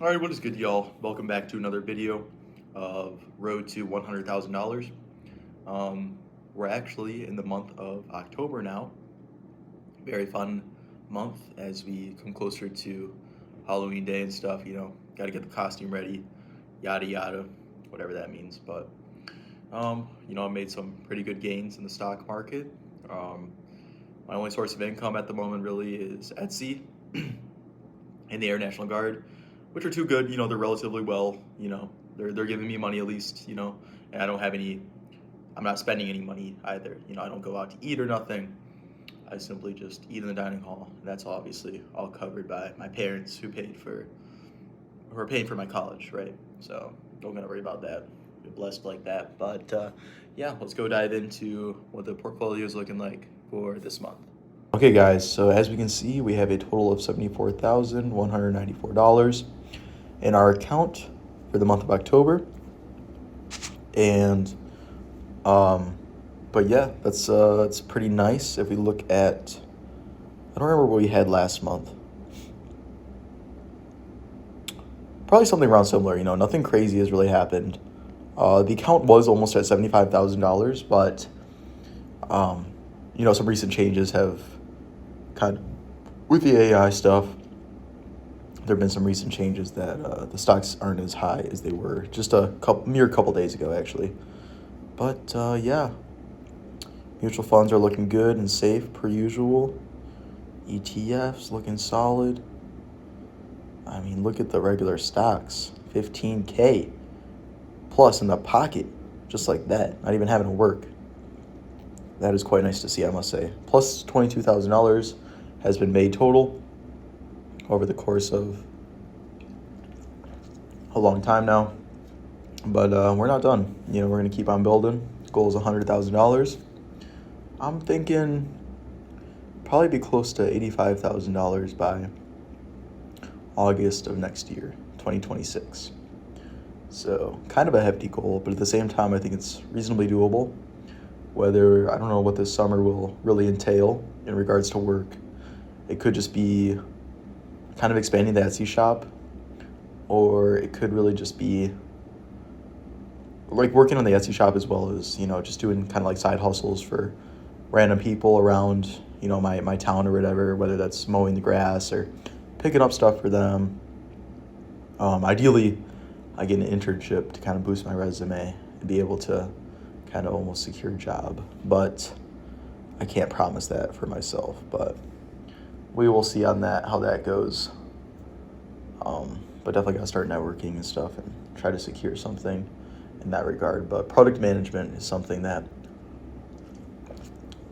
All right, what is good, y'all? Welcome back to another video of Road to $100,000. Um, we're actually in the month of October now. Very fun month as we come closer to Halloween Day and stuff. Got to get the costume ready, yada yada, whatever that means. But I made some pretty good gains in the stock market. Um, my only source of income at the moment really is Etsy and the Air National Guard, which are too good. They're relatively well. They're giving me money at least. And I don't have any. I'm not spending any money either. I don't go out to eat or nothing. I simply just eat in the dining hall. And that's obviously all covered by my parents who are paying for my college, right? So don't gotta worry about that. You're blessed like that. But yeah, let's go dive into what the portfolio is looking like for this month. Okay, guys, so as we can see, we have a total of $74,194 in our account for the month of October. And, but yeah, that's pretty nice. If we look at, I don't remember what we had last month. Probably something around similar, nothing crazy has really happened. The account was almost at $75,000, but, some recent changes have kind of, with the AI stuff, there have been some recent changes that the stocks aren't as high as they were just a mere couple days ago, actually. But yeah, mutual funds are looking good and safe per usual. ETFs looking solid. I mean, look at the regular stocks, 15K plus in the pocket, just like that, not even having to work. That is quite nice to see, I must say. Plus $22,000 has been made total over the course of a long time now. But we're not done. We're going to keep on building. Goal is $100,000. I'm thinking probably be close to $85,000 by August of next year, 2026. So kind of a hefty goal, but at the same time, I think it's reasonably doable. I don't know what this summer will really entail in regards to work. It could just be kind of expanding the Etsy shop, or it could really just be like working on the Etsy shop as well as, just doing kind of like side hustles for random people around, my town or whatever, whether that's mowing the grass or picking up stuff for them. Ideally, I get an internship to kind of boost my resume and be able to kind of almost secure a job. But I can't promise that for myself, but we will see on that, how that goes. But definitely got to start networking and stuff and try to secure something in that regard. But product management is something that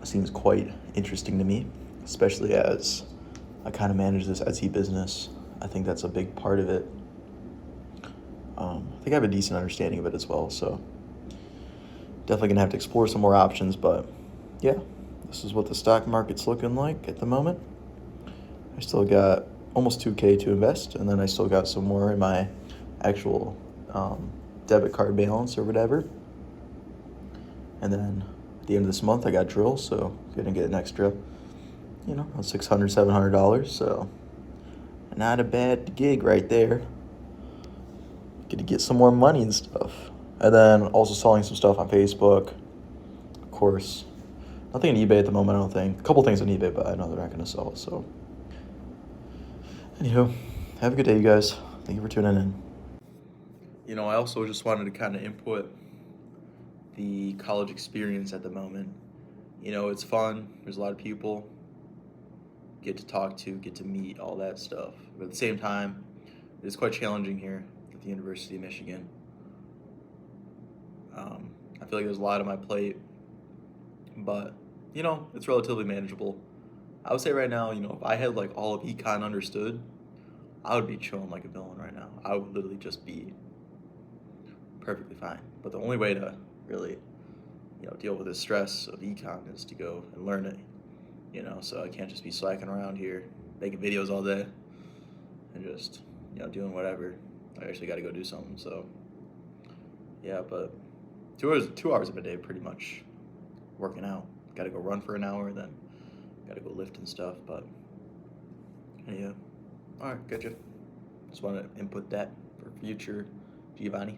seems quite interesting to me, especially as I kind of manage this Etsy business. I think that's a big part of it. I think I have a decent understanding of it as well, so definitely gonna have to explore some more options. But yeah, this is what the stock market's looking like at the moment. I still got almost 2K to invest, and then I still got some more in my actual debit card balance or whatever. And then at the end of this month, I got drill, so gonna get an extra, $600, $700. So not a bad gig right there. Get to get some more money and stuff. And then also selling some stuff on Facebook. Of course, nothing on eBay at the moment, I don't think. A couple things on eBay, but I know they're not going to sell. So, anywho, have a good day, you guys. Thank you for tuning in. I also just wanted to kind of input the college experience at the moment. It's fun. There's a lot of people. Get to talk to, get to meet, all that stuff. But at the same time, it's quite challenging here at the University of Michigan. I feel like there's a lot on my plate, but it's relatively manageable. I would say right now, if I had like all of econ understood, I would be chilling like a villain right now. I would literally just be perfectly fine. But the only way to really, deal with the stress of econ is to go and learn it. So I can't just be slacking around here, making videos all day, and just, doing whatever. I actually got to go do something. So yeah, but 2 hours of a day pretty much working out. Got to go run for an hour, then got to go lift and stuff. But yeah, all right, gotcha. Just want to input that for future Giovanni.